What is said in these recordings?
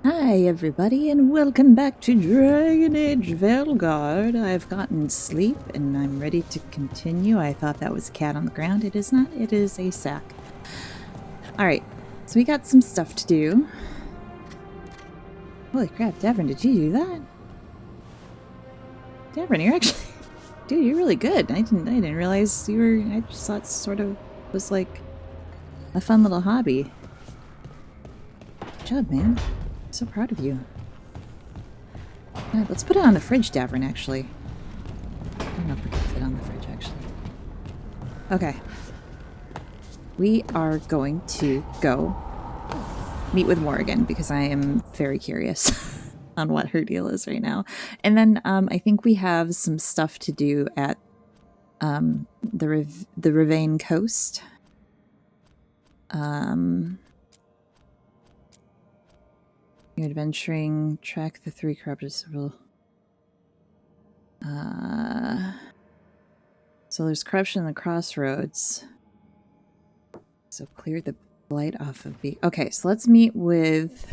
Hi everybody and welcome back to Dragon Age Veilguard. I've gotten sleep and I'm ready to continue. I thought that was a cat on the ground. It is not. It is a sack. Alright, so we got some stuff to do. Holy crap, Davrin, did you do that? Davrin, you're actually... Dude, you're really good. I didn't realize you were... I just thought it sort of was like a fun little hobby. Good job, man. I'm so proud of you. Yeah, let's put it on the fridge, Davrin, actually. I don't know if we can fit on the fridge, actually. Okay. We are going to go meet with Morrigan because I am very curious on what her deal is right now. And then I think we have some stuff to do at the Ravane coast. You're adventuring, track the 3 corrupted several. So there's corruption in the crossroads. So clear the blight off of B. Okay, so let's meet with...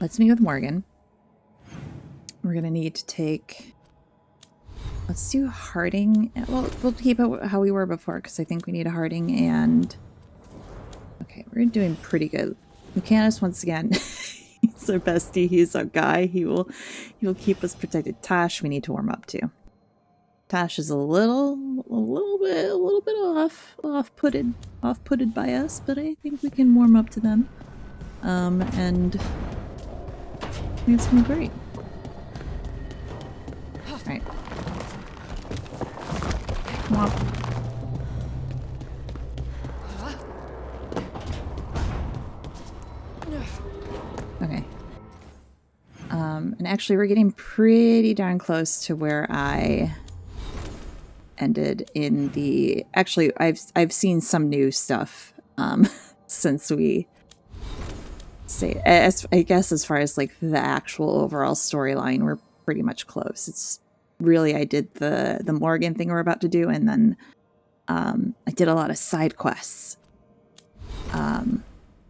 Let's meet with Morgan. We're gonna need to take... Let's do Harding. Well, we'll keep it how we were before, because I think we need a Harding and... Okay, we're doing pretty good. Lucanus, once again, he's our bestie. He's our guy. He will keep us protected. Tosh, we need to warm up to. Tosh is a little bit off-putted by us, but I think we can warm up to them. And it's been great. All right. Womp. Okay. And actually we're getting pretty darn close to where I ended in the... Actually, I've seen some new stuff since we say... I guess as far as like the actual overall storyline, we're pretty much close. It's really, I did the Morgan thing we're about to do, and then I did a lot of side quests.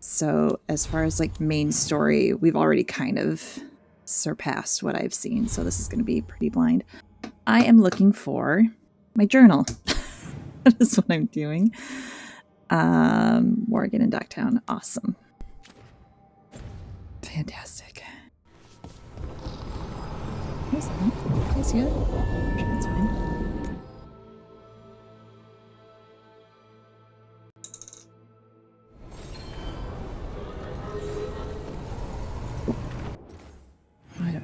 So as far as like main story, we've already kind of surpassed what I've seen. So this is going to be pretty blind. I am looking for my journal. That is what I'm doing. Morgan and Ducktown. Awesome. Fantastic. Is that good? Sure, that's fine.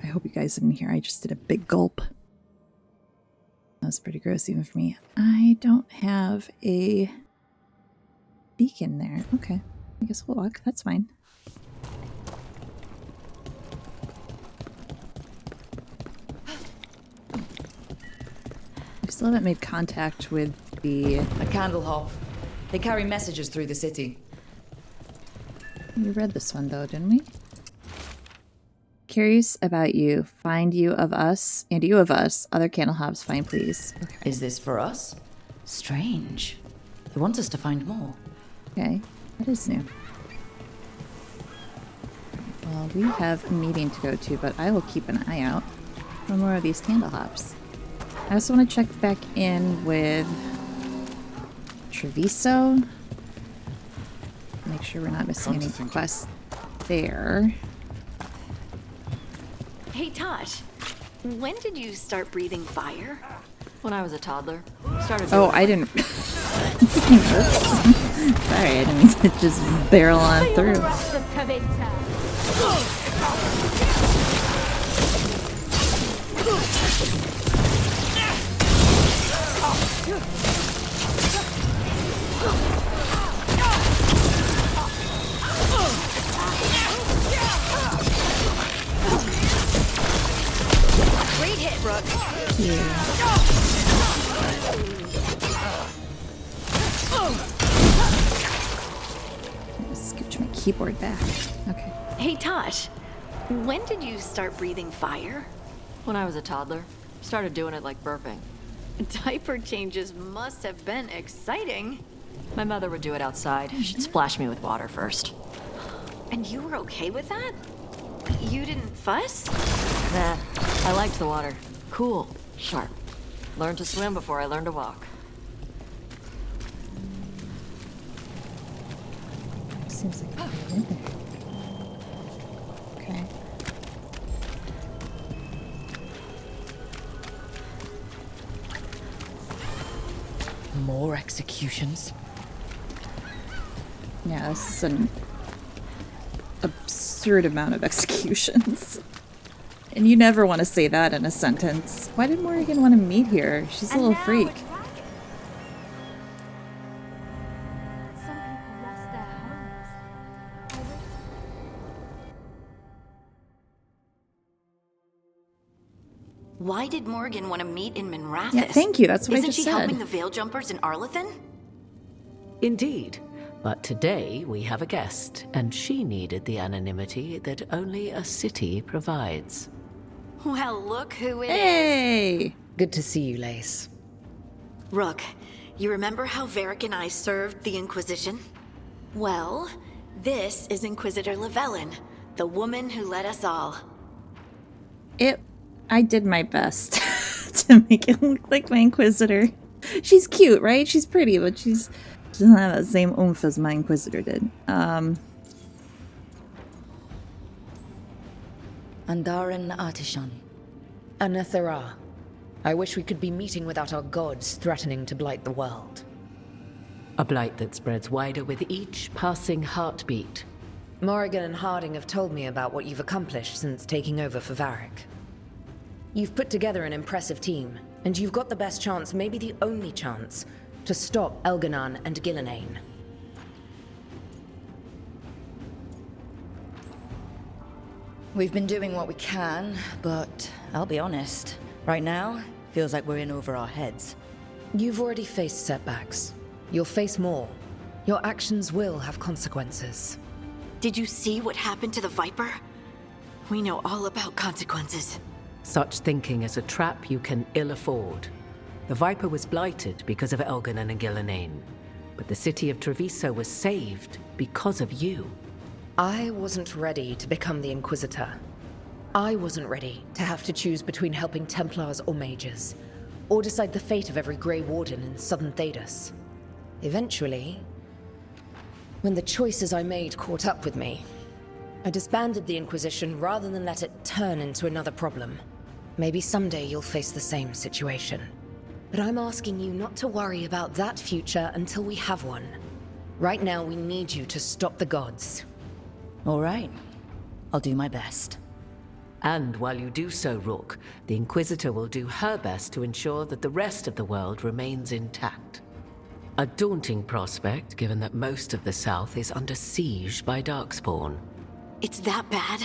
I hope you guys didn't hear. I just did a big gulp. That was pretty gross even for me. I don't have a beacon there. Okay. I guess we'll walk. That's fine. We still haven't made contact with the... A candle hop. They carry messages through the city. We read this one though, didn't we? Curious about you. Find you of us, and you of us. Other candle hops, find please. Okay. Is this for us? Strange. They want us to find more. Okay, that is new. Well, we have a meeting to go to, but I will keep an eye out for more of these candle hops. I also want to check back in with Treviso. Make sure we're not missing any quests there. Hey, Tosh. When did you start breathing fire? When I was a toddler. Started Oh, I didn't... Sorry, I didn't mean to just barrel on through. Great hit, Brooke. Yeah. Scooch my keyboard back. Okay. Hey, Tosh. When did you start breathing fire? When I was a toddler. Started doing it like burping. Diaper changes must have been exciting. My mother would do it outside. She'd splash me with water first. And you were okay with that? You didn't fuss? Nah, I liked the water. Cool, sharp. Learned to swim before I learned to walk. Seems like it's in there. Okay. More executions? Yeah, this is an absurd amount of executions. And you never want to say that in a sentence. Why did Morrigan want to meet here? She's a little freak. Why did Morgan want to meet in Minrathis? Yeah, thank you. That's what I just Isn't she said. helping the Veil Jumpers in Arlathan? Indeed. But today we have a guest, and she needed the anonymity that only a city provides. Well, look who it is. Hey! Good to see you, Lace. Rook, you remember how Varric and I served the Inquisition? Well, this is Inquisitor Llewellyn, the woman who led us all. I did my best to make it look like my Inquisitor. She's cute, right? She's pretty, but she doesn't have that same oomph as my Inquisitor did. Andarin Artishan. Anathara. I wish we could be meeting without our gods threatening to blight the world. A blight that spreads wider with each passing heartbeat. Morrigan and Harding have told me about what you've accomplished since taking over for Varric. You've put together an impressive team, and you've got the best chance, maybe the only chance, to stop Elganon and Gillenane. We've been doing what we can, but I'll be honest. Right now, feels like we're in over our heads. You've already faced setbacks. You'll face more. Your actions will have consequences. Did you see what happened to the Viper? We know all about consequences. Such thinking is a trap you can ill afford. The Viper was blighted because of Elganon and Gillenane, but the city of Treviso was saved because of you. I wasn't ready to become the Inquisitor. I wasn't ready to have to choose between helping Templars or mages, or decide the fate of every Grey Warden in southern Thedas. Eventually, when the choices I made caught up with me, I disbanded the Inquisition rather than let it turn into another problem. Maybe someday you'll face the same situation. But I'm asking you not to worry about that future until we have one. Right now, we need you to stop the gods. All right. I'll do my best. And while you do so, Rook, the Inquisitor will do her best to ensure that the rest of the world remains intact. A daunting prospect, given that most of the South is under siege by Darkspawn. It's that bad?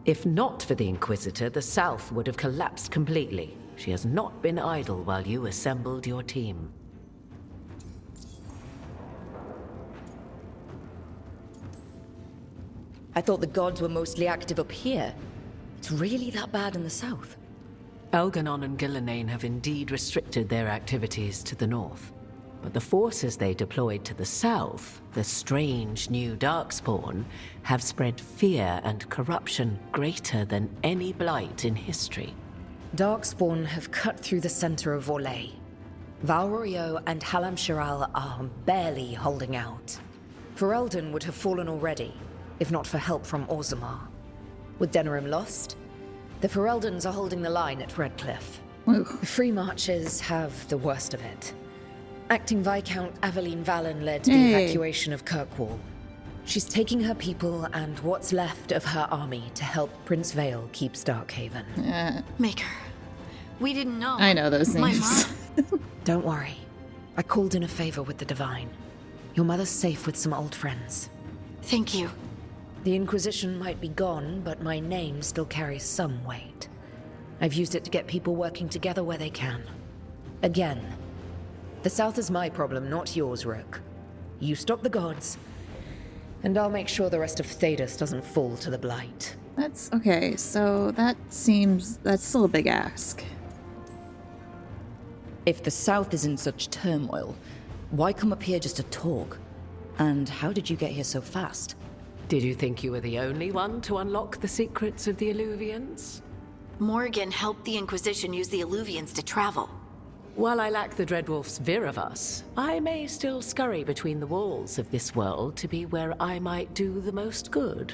If not for the Inquisitor, the South would have collapsed completely. She has not been idle while you assembled your team. I thought the gods were mostly active up here. It's really that bad in the south? Elganon and Gillenane have indeed restricted their activities to the north. But the forces they deployed to the south, the strange new Darkspawn, have spread fear and corruption greater than any blight in history. Darkspawn have cut through the center of Orlais. Valrorio and Halam Shiral are barely holding out. Ferelden would have fallen already, if not for help from Orzammar. With Denerim lost, the Fereldans are holding the line at Redcliffe. The Free Marches have the worst of it. Acting Viscount Aveline Valen led the evacuation of Kirkwall. She's taking her people and what's left of her army to help Prince Vale keep Starkhaven. Maker. We didn't know. I know those My names. mom. Don't worry. I called in a favor with the Divine. Your mother's safe with some old friends. Thank you. The Inquisition might be gone, but my name still carries some weight. I've used it to get people working together where they can. Again, the South is my problem, not yours, Rook. You stop the gods, and I'll make sure the rest of Thedas doesn't fall to the Blight. That's okay, so that's still a big ask. If the South is in such turmoil, Why come up here just to talk? And how did you get here so fast? Did you think you were the only one to unlock the secrets of the Illuvians? Morgan helped the Inquisition use the Illuvians to travel. While I lack the Dreadwolf's Viravus, I may still scurry between the walls of this world to be where I might do the most good.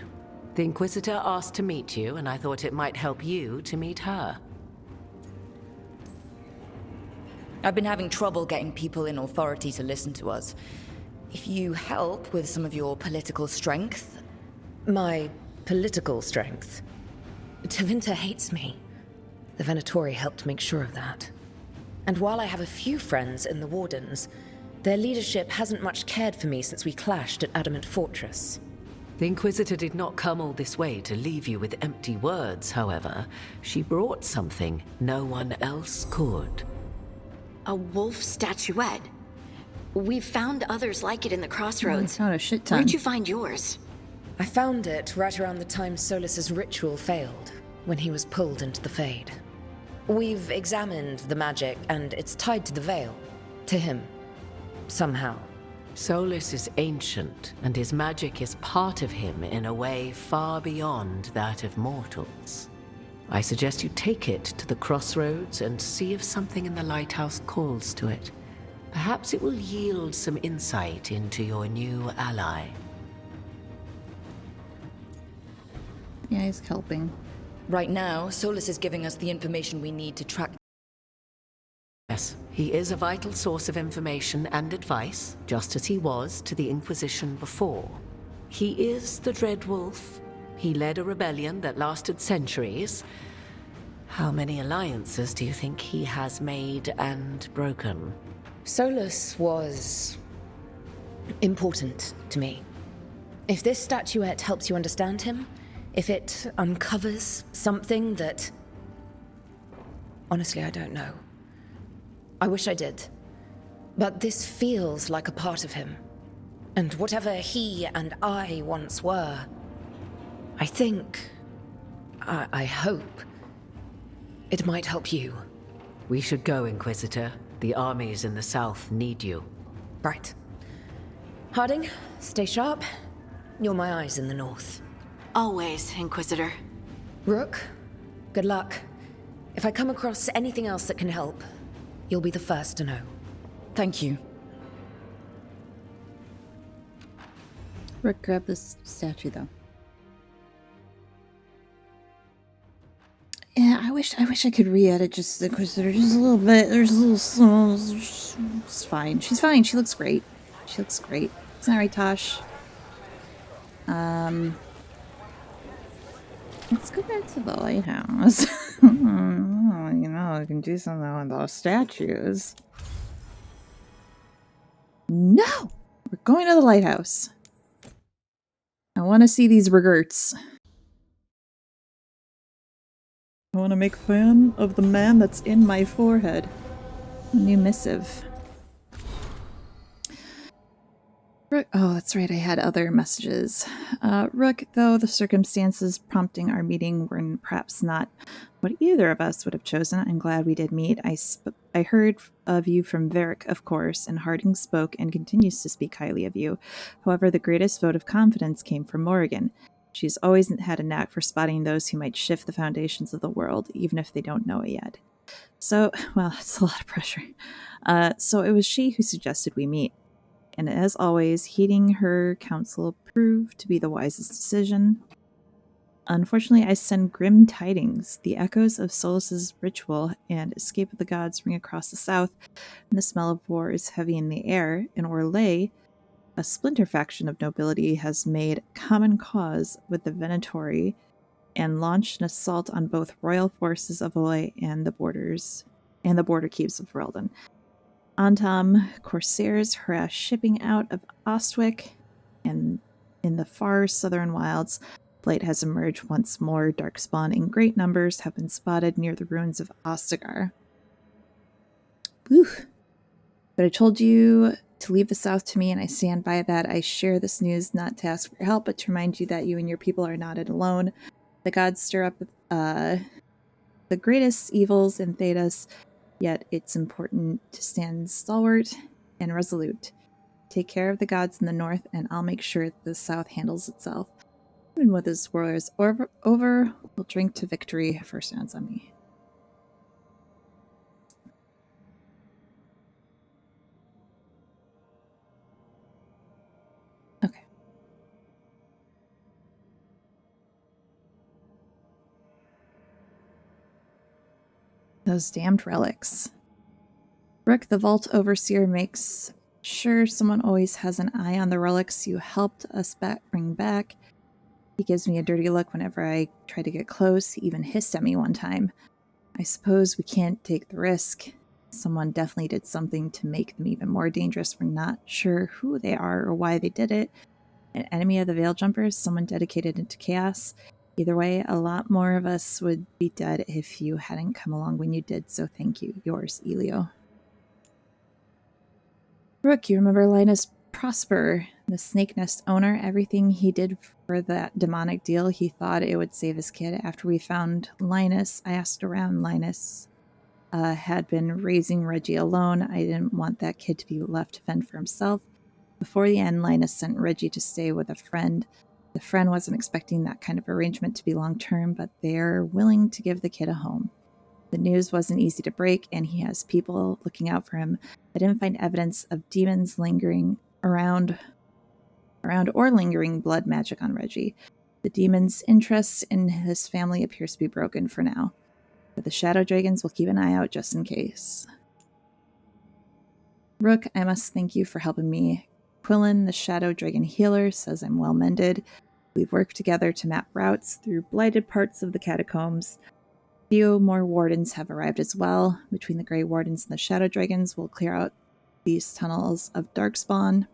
The Inquisitor asked to meet you, and I thought it might help you to meet her. I've been having trouble getting people in authority to listen to us. If you help with some of your political strength... My political strength? Tevinter hates me. The Venatori helped make sure of that. And while I have a few friends in the Wardens, their leadership hasn't much cared for me since we clashed at Adamant Fortress. The Inquisitor did not come all this way to leave you with empty words, however. She brought something no one else could. A wolf statuette. We've found others like it in the crossroads. Found a shit ton. Where'd you find yours? I found it right around the time Solus's ritual failed, when he was pulled into the Fade. We've examined the magic, and it's tied to the Veil. To him. Somehow. Solus is ancient, and his magic is part of him in a way far beyond that of mortals. I suggest you take it to the crossroads and see if something in the lighthouse calls to it. Perhaps it will yield some insight into your new ally. Yeah, he's helping. Right now, Solus is giving us the information we need to track... Yes, he is a vital source of information and advice, just as he was to the Inquisition before. He is the Dreadwolf. He led a rebellion that lasted centuries. How many alliances do you think he has made and broken? Solus was... important to me. If this statuette helps you understand him, if it uncovers something that... Honestly, I don't know. I wish I did. But this feels like a part of him. And whatever he and I once were, I think... I hope... it might help you. We should go, Inquisitor. The armies in the south need you. Right. Harding, stay sharp. You're my eyes in the north. Always, Inquisitor. Rook, good luck. If I come across anything else that can help, you'll be the first to know. Thank you. Rick, grab this statue, though. Yeah, I wish I could re-edit just the Inquisitor just a little bit. There's a little... It's fine. She's fine. She looks great. She looks great. Isn't that right, Tosh? Let's go back to the lighthouse. You know, I can do something with those statues. No! We're going to the lighthouse. I want to see these regerts. I want to make fun of the man that's in my forehead. A new missive. Rook, oh, that's right, I had other messages. Rook, though the circumstances prompting our meeting were perhaps not what either of us would have chosen, I'm glad we did meet. I heard of you from Varric, of course, and Harding spoke and continues to speak highly of you. However, the greatest vote of confidence came from Morrigan. She's always had a knack for spotting those who might shift the foundations of the world, even if they don't know it yet. So, well, that's a lot of pressure. So it was she who suggested we meet. And as always, heeding her counsel proved to be the wisest decision. Unfortunately, I send grim tidings. The echoes of Solus's ritual and escape of the gods ring across the south, and the smell of war is heavy in the air. In Orlais, a splinter faction of nobility has made common cause with the Venatori and launched an assault on both royal forces of Aloy and the border keeps of Ferelden. Antam corsairs harass shipping out of Ostwick, and in the far southern wilds, blight has emerged once more. Darkspawn in great numbers have been spotted near the ruins of Ostagar. Whew. But I told you to leave the south to me, and I stand by that. I share this news not to ask for help, but to remind you that you and your people are not alone. The gods stir up the greatest evils in Thedas, yet it's important to stand stalwart and resolute. Take care of the gods in the north, and I'll make sure the south handles itself. Even with his warriors over, we'll drink to victory. First rounds on me. Okay. Those damned relics. Rook, the Vault Overseer, makes sure someone always has an eye on the relics you helped us bring back. He gives me a dirty look whenever I try to get close. He even hissed at me one time. I suppose we can't take the risk. Someone definitely did something to make them even more dangerous. We're not sure who they are or why they did it. An enemy of the Veil Jumpers, someone dedicated into chaos. Either way, a lot more of us would be dead if you hadn't come along when you did, so thank you. Yours, Elio. Rook, you remember Linus Prosper, the Snake Nest owner? Everything he did for that demonic deal, he thought it would save his kid. After we found Linus, I asked around. Linus had been raising Reggie alone. I didn't want that kid to be left to fend for himself. Before the end, Linus sent Reggie to stay with a friend. The friend wasn't expecting that kind of arrangement to be long-term, but they're willing to give the kid a home. The news wasn't easy to break, and he has people looking out for him. I didn't find evidence of demons lingering around or lingering blood magic on Reggie. The demon's interest in his family appears to be broken for now. But the Shadow Dragons will keep an eye out just in case. Rook, I must thank you for helping me. Quillen, the Shadow Dragon healer, says I'm well mended. We've worked together to map routes through blighted parts of the catacombs. Few more wardens have arrived as well. Between the Grey Wardens and the Shadow Dragons, we'll clear out these tunnels of Darkspawn.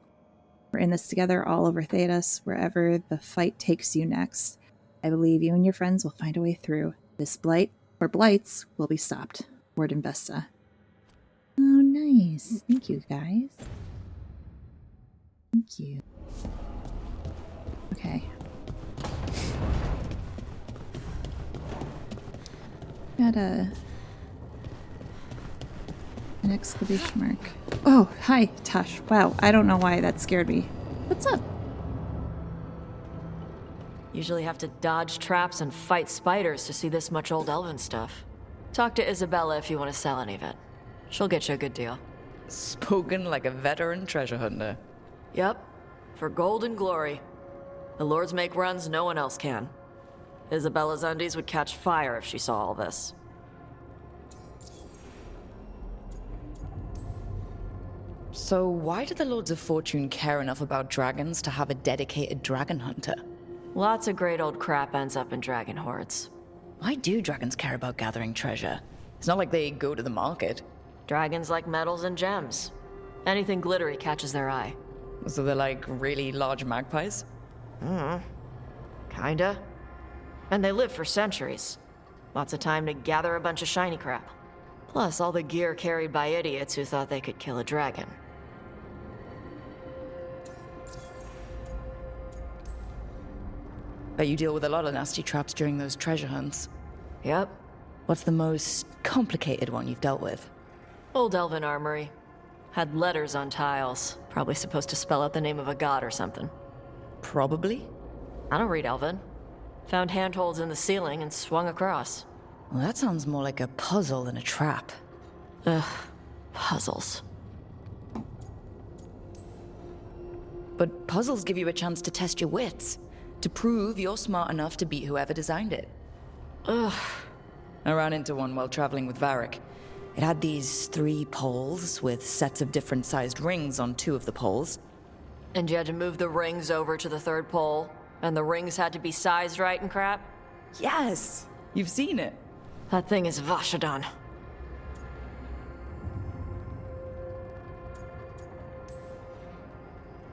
We're in this together all over Thedas, wherever the fight takes you next. I believe you and your friends will find a way through. This blight, or blights, will be stopped. Warden Vesta. Oh, nice. Thank you, guys. Thank you. Okay. Got an exclamation mark. Oh, hi, Tosh. Wow, I don't know why that scared me. What's up? Usually have to dodge traps and fight spiders to see this much old elven stuff. Talk to Isabella if you want to sell any of it. She'll get you a good deal. Spoken like a veteran treasure hunter. Yep, for gold and glory. The lords make runs no one else can. Isabella's undies would catch fire if she saw all this. So why do the Lords of Fortune care enough about dragons to have a dedicated dragon hunter? Lots of great old crap ends up in dragon hordes. Why do dragons care about gathering treasure? It's not like they go to the market. Dragons like metals and gems. Anything glittery catches their eye. So they're like really large magpies? Kinda. And they live for centuries. Lots of time to gather a bunch of shiny crap. Plus all the gear carried by idiots who thought they could kill a dragon. Bet you deal with a lot of nasty traps during those treasure hunts. Yep. What's the most complicated one you've dealt with? Old elven armory. Had letters on tiles. Probably supposed to spell out the name of a god or something. Probably? I don't read elven. Found handholds in the ceiling and swung across. Well, that sounds more like a puzzle than a trap. Ugh. Puzzles. But puzzles give you a chance to test your wits. To prove you're smart enough to beat whoever designed it. Ugh. I ran into one while traveling with Varric. It had these 3 poles with sets of different sized rings on 2 of the poles. And you had to move the rings over to the 3rd pole? And the rings had to be sized right and crap? Yes! You've seen it. That thing is Vashadan.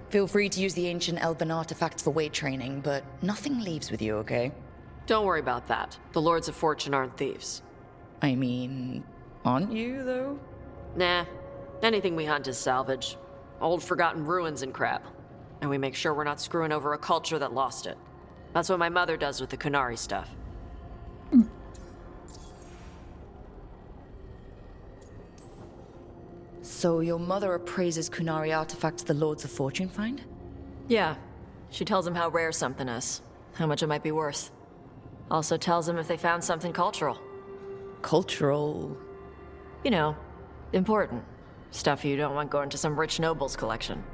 Feel free to use the ancient elven artifacts for weight training, but nothing leaves with you, okay? Don't worry about that. The Lords of Fortune aren't thieves. I mean, aren't you, though? Nah. Anything we hunt is salvage. Old forgotten ruins and crap. And we make sure we're not screwing over a culture that lost it. That's what my mother does with the Kunari stuff. So your mother appraises Kunari artifacts the Lords of Fortune find? Yeah. She tells them how rare something is, how much it might be worth. Also tells them if they found something cultural. Cultural? You know, important. Stuff you don't want going to some rich noble's collection.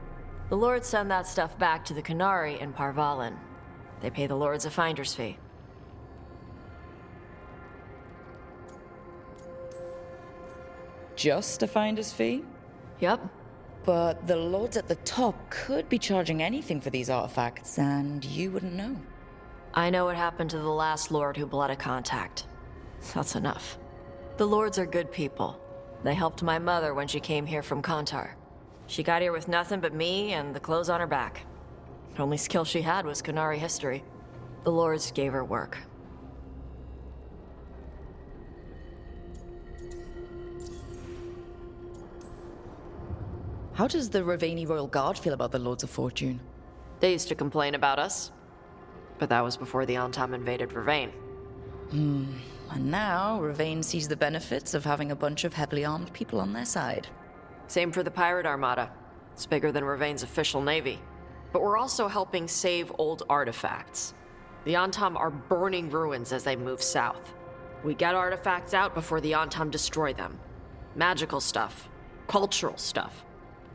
The lords send that stuff back to the Kunari in Parvalin. They pay the lords a finder's fee. Just a finder's fee? Yep. But the lords at the top could be charging anything for these artifacts, and you wouldn't know. I know what happened to the last lord who bled a contact. That's enough. The lords are good people. They helped my mother when she came here from Kantar. She got here with nothing but me and the clothes on her back. The only skill she had was Kunari history. The lords gave her work. How does the Ravani Royal Guard feel about the Lords of Fortune? They used to complain about us. But that was before the Antam invaded Ravane. And now, Ravane sees the benefits of having a bunch of heavily armed people on their side. Same for the Pirate Armada. It's bigger than Ravane's official navy. But we're also helping save old artifacts. The Antam are burning ruins as they move south. We get artifacts out before the Antam destroy them. Magical stuff. Cultural stuff.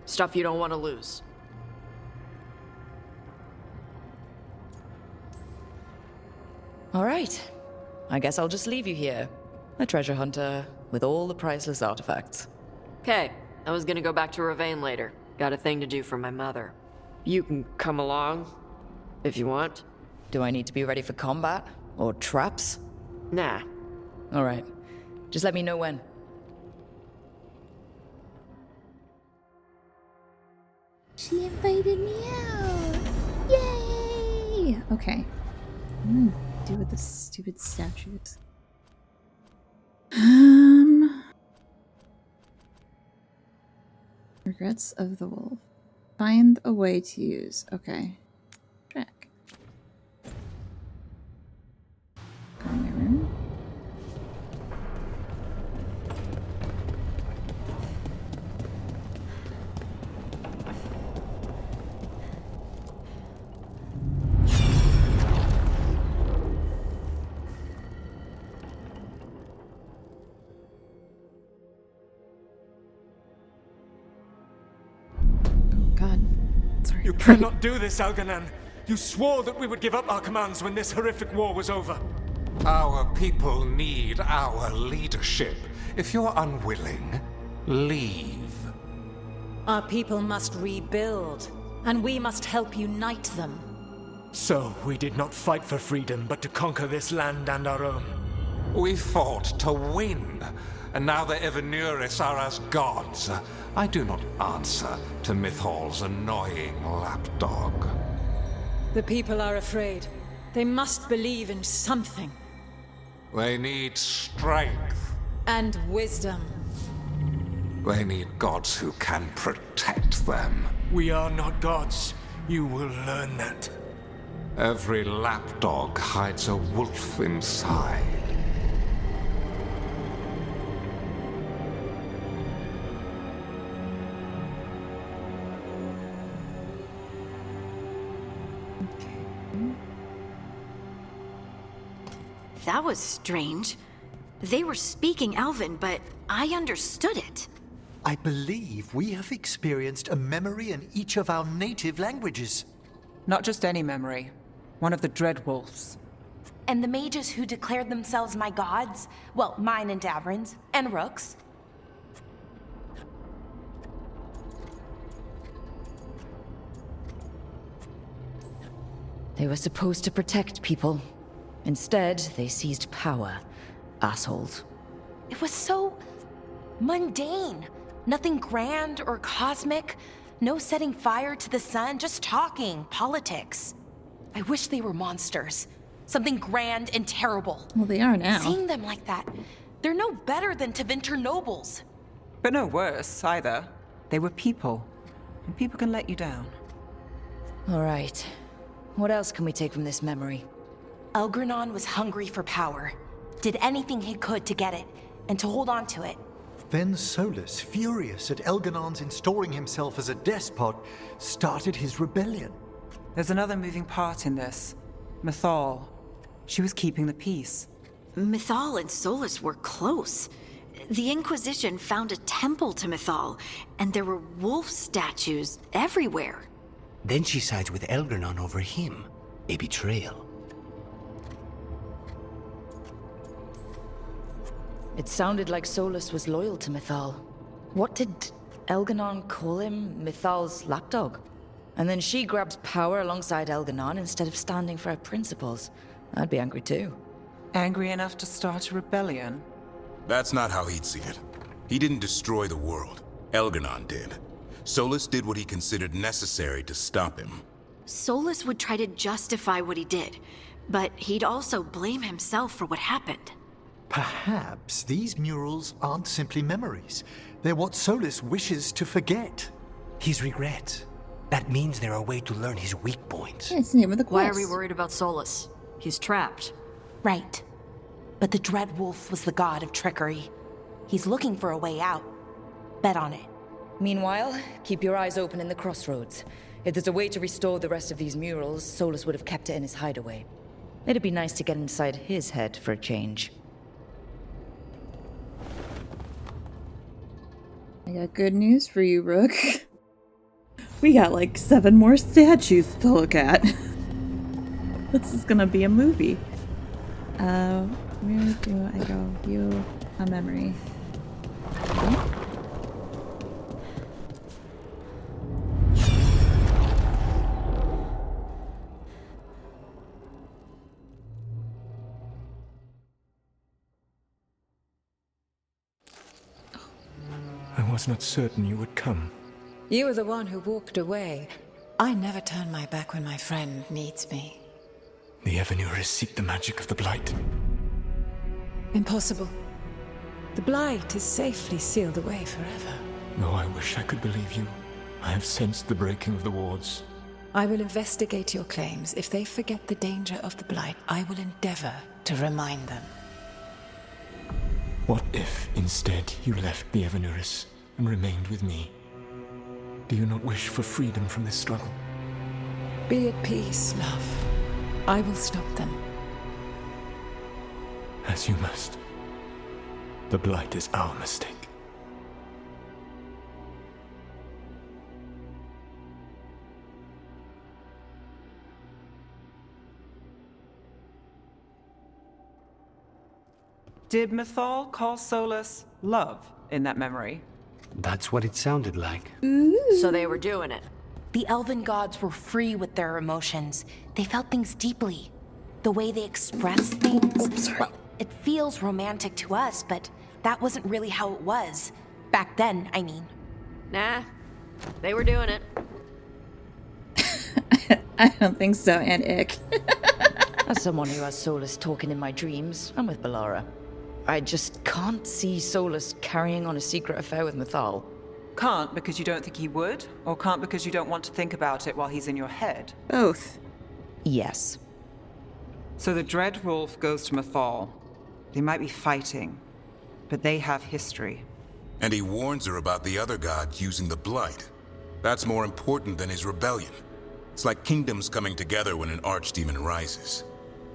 Stuff you don't want to lose. All right. I guess I'll just leave you here. A treasure hunter with all the priceless artifacts. Okay, I was gonna go back to Ravane later. Got a thing to do for my mother. You can come along, if you want. Do I need to be ready for combat? Or traps? Nah. All right. Just let me know when. She invited me out. Yay! Okay. I'm gonna do with the stupid statues. Regrets of the wolf. Find a way to use. Okay. Track. Go in my room. You cannot do this, Alganan. You swore that we would give up our commands when this horrific war was over. Our people need our leadership. If you're unwilling, leave. Our people must rebuild, and we must help unite them. So, we did not fight for freedom, but to conquer this land and our own. We fought to win, and now the Evanuris are as gods. I do not answer to Mythal's annoying lapdog. The people are afraid. They must believe in something. They need strength. And wisdom. They need gods who can protect them. We are not gods. You will learn that. Every lapdog hides a wolf inside. That was strange. They were speaking Elven, but I understood it. I believe we have experienced a memory in each of our native languages. Not just any memory. One of the Dread Wolves. And the mages who declared themselves my gods? Well, mine and Davrin's, and Rook's. They were supposed to protect people. Instead, they seized power. Assholes. It was so mundane. Nothing grand or cosmic. No setting fire to the sun, just talking, politics. I wish they were monsters. Something grand and terrible. Well, they are now. Seeing them like that, they're no better than Tevinter nobles. But no worse, either. They were people. And people can let you down. All right. What else can we take from this memory? Elgranon was hungry for power. Did anything he could to get it, and to hold on to it. Then Solus, furious at Elganon's installing himself as a despot, started his rebellion. There's another moving part in this. Mythal. She was keeping the peace. Mythal and Solus were close. The Inquisition found a temple to Mythal, and there were wolf statues everywhere. Then she sides with Elganon over him. A betrayal. It sounded like Solus was loyal to Mythal. What did Elganon call him? Mythal's lapdog? And then she grabs power alongside Elganon instead of standing for her principles. I'd be angry too. Angry enough to start a rebellion? That's not how he'd see it. He didn't destroy the world. Elganon did. Solus did what he considered necessary to stop him. Solus would try to justify what he did, but he'd also blame himself for what happened. Perhaps these murals aren't simply memories. They're what Solus wishes to forget. His regrets. That means they're a way to learn his weak points. Yeah, it's the name of the quest. Why are we worried about Solus? He's trapped. Right. But the Dread Wolf was the god of trickery. He's looking for a way out. Bet on it. Meanwhile, keep your eyes open in the crossroads. If there's a way to restore the rest of these murals, Solus would have kept it in his hideaway. It'd be nice to get inside his head for a change. I got good news for you, Rook. We got like 7 more statues to look at. This is gonna be a movie. Where do I go? View a memory. Okay. I was not certain you would come. You were the one who walked away. I never turn my back when my friend needs me. The Evanurus seek the magic of the Blight. Impossible. The Blight is safely sealed away forever. Though I wish I could believe you. I have sensed the breaking of the wards. I will investigate your claims. If they forget the danger of the Blight, I will endeavor to remind them. What if, instead, you left the Evanurus and remained with me? Do you not wish for freedom from this struggle? Be at peace, love. I will stop them. As you must. The Blight is our mistake. Did Mythal call Solus love in that memory? That's what it sounded like. So they were doing it. The elven gods were free with their emotions. They felt things deeply. The way they expressed things. Well, it feels romantic to us, but that wasn't really how it was. Back then, I mean. Nah, they were doing it. I don't think so, and ick. As someone who has Solus talking in my dreams, I'm with Balara. I just can't see Solus carrying on a secret affair with Mythal. Can't because you don't think he would? Or can't because you don't want to think about it while he's in your head? Both. Yes. So the Dread Wolf goes to Mythal. They might be fighting, but they have history. And he warns her about the other gods using the Blight. That's more important than his rebellion. It's like kingdoms coming together when an archdemon rises.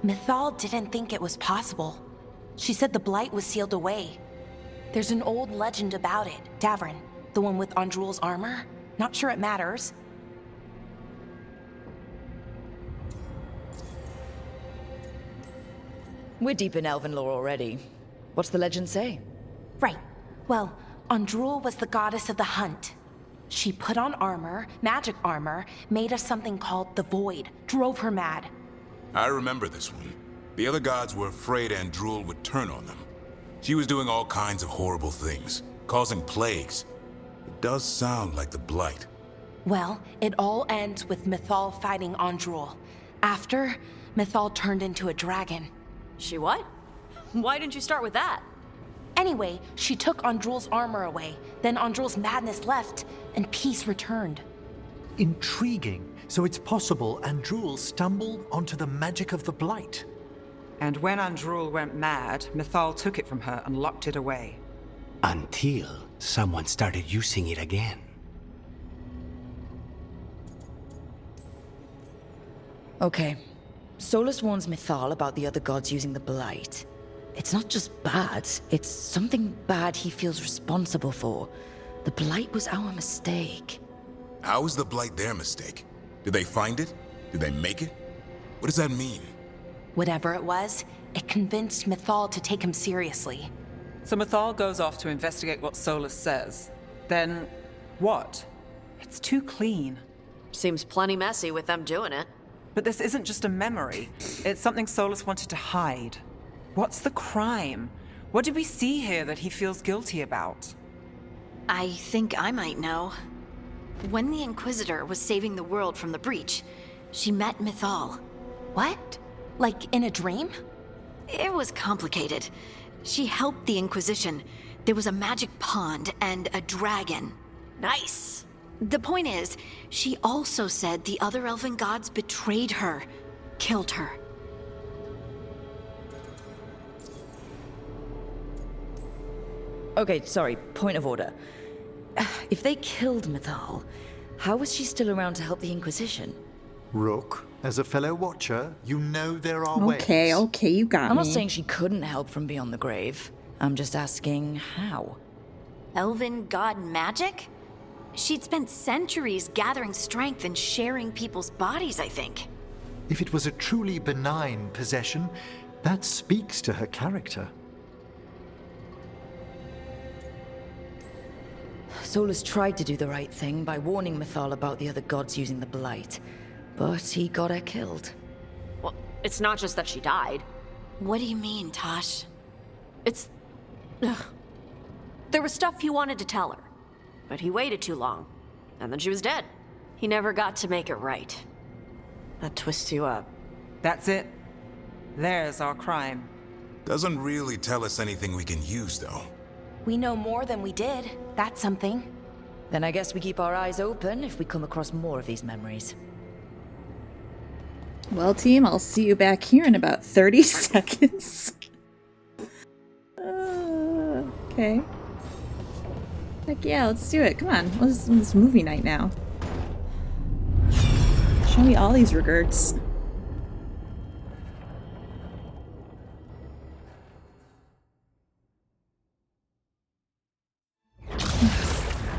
Mythal didn't think it was possible. She said the Blight was sealed away. There's an old legend about it. Davrin, the one with Andrul's armor. Not sure it matters. We're deep in elven lore already. What's the legend say? Right. Well, Andrul was the goddess of the hunt. She put on armor, magic armor, made us something called the Void, drove her mad. I remember this one. The other gods were afraid Andrul would turn on them. She was doing all kinds of horrible things, causing plagues. It does sound like the Blight. Well, it all ends with Mythal fighting Andrul. After, Mythal turned into a dragon. She what? Why didn't you start with that? Anyway, she took Andrul's armor away. Then Andrul's madness left, and peace returned. Intriguing. So it's possible Andrul stumbled onto the magic of the Blight. And when Andrul went mad, Mythal took it from her and locked it away. Until someone started using it again. Okay. Solus warns Mythal about the other gods using the Blight. It's not just bad, it's something bad he feels responsible for. The Blight was our mistake. How is the Blight their mistake? Did they find it? Did they make it? What does that mean? Whatever it was, it convinced Mythal to take him seriously. So Mythal goes off to investigate what Solus says. Then, what? It's too clean. Seems plenty messy with them doing it. But this isn't just a memory. It's something Solus wanted to hide. What's the crime? What did we see here that he feels guilty about? I think I might know. When the Inquisitor was saving the world from the breach, she met Mythal. What? Like in a dream? It was complicated. She helped the Inquisition. There was a magic pond and a dragon. Nice. The point is, she also said the other elven gods betrayed her, killed her. Okay, sorry, point of order. If they killed Mythal, how was she still around to help the Inquisition? Rook, as a fellow watcher, you know there are ways. Okay, you got me. I'm not saying she couldn't help from beyond the grave. I'm just asking how. Elven god magic? She'd spent centuries gathering strength and sharing people's bodies, I think. If it was a truly benign possession, that speaks to her character. Solus tried to do the right thing by warning Mythal about the other gods using the Blight, but he got her killed. Well, it's not just that she died. What do you mean, Tosh? It's... Ugh. There was stuff he wanted to tell her, but he waited too long, and then she was dead. He never got to make it right. That twists you up. That's it. There's our crime. Doesn't really tell us anything we can use, though. We know more than we did. That's something. Then I guess we keep our eyes open if we come across more of these memories. Well, team, I'll see you back here in about 30 seconds. Okay. Heck yeah, let's do it. Come on, let's do this movie night now. Show me all these regrets.